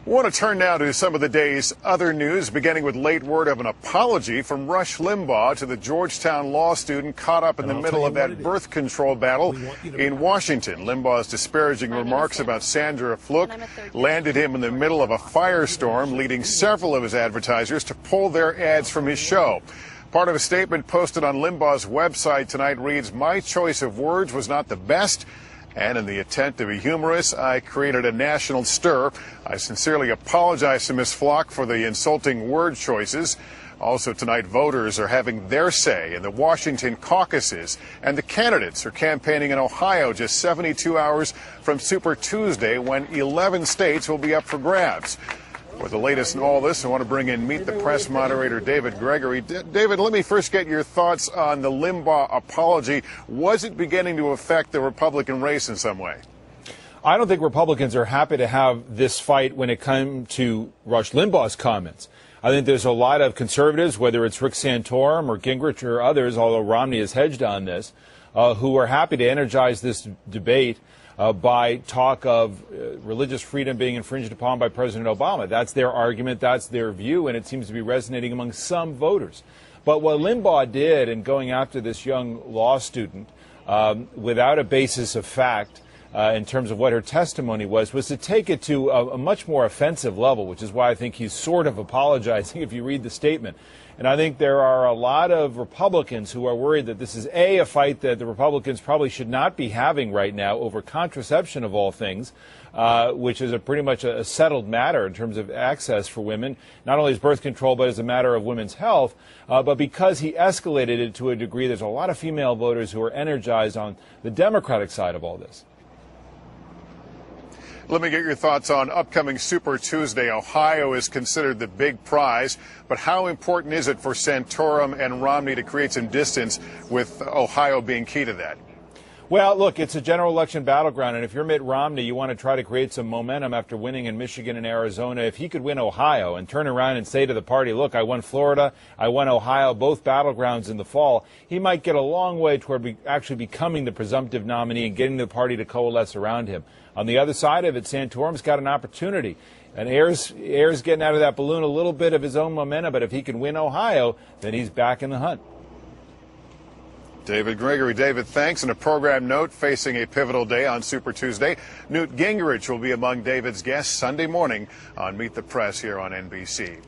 I want to turn now to some of the day's other news, beginning with late word of an apology from Rush Limbaugh to the Georgetown law student caught up in the middle of that birth control battle in Washington. Limbaugh's disparaging remarks about Sandra Fluke landed him in the middle of a firestorm, leading several of his advertisers to pull their ads from his show. Part of a statement posted on Limbaugh's website tonight reads, "My choice of words was not the best, and in the attempt to be humorous, I created a national stir. I sincerely apologize to Ms. Fluke for the insulting word choices." Also tonight, voters are having their say in the Washington caucuses, and the candidates are campaigning in Ohio just 72 hours from Super Tuesday, when 11 states will be up for grabs. For the latest in all this, I want to bring in Meet the Press moderator David Gregory. David, let me first get your thoughts on the Limbaugh apology. Was it beginning to affect the Republican race in some way? I don't think Republicans are happy to have this fight when it comes to Rush Limbaugh's comments. I think there's a lot of conservatives, whether it's Rick Santorum or Gingrich or others, although Romney has hedged on this, who are happy to energize this debate by talk of religious freedom being infringed upon by President Obama. That's their argument, that's their view, and it seems to be resonating among some voters. But what Limbaugh did in going after this young law student without a basis of fact in terms of what her testimony was to take it to a much more offensive level, which is why I think he's sort of apologizing if you read the statement. And I think there are a lot of Republicans who are worried that this is, a fight that the Republicans probably should not be having right now over contraception of all things, which is pretty much a settled matter in terms of access for women, not only as birth control, but as a matter of women's health. But because he escalated it to a degree, there's a lot of female voters who are energized on the Democratic side of all this. Let me get your thoughts on upcoming Super Tuesday. Ohio is considered the big prize, but how important is it for Santorum and Romney to create some distance, with Ohio being key to that? Well, look, it's a general election battleground, and if you're Mitt Romney, you want to try to create some momentum after winning in Michigan and Arizona. If he could win Ohio and turn around and say to the party, look, I won Florida, I won Ohio, both battlegrounds in the fall, he might get a long way toward actually becoming the presumptive nominee and getting the party to coalesce around him. On the other side of it, Santorum's got an opportunity. And Ayer's getting out of that balloon a little bit of his own momentum, but if he can win Ohio, then he's back in the hunt. David Gregory. David, thanks. And a program note, facing a pivotal day on Super Tuesday, Newt Gingrich will be among David's guests Sunday morning on Meet the Press here on NBC.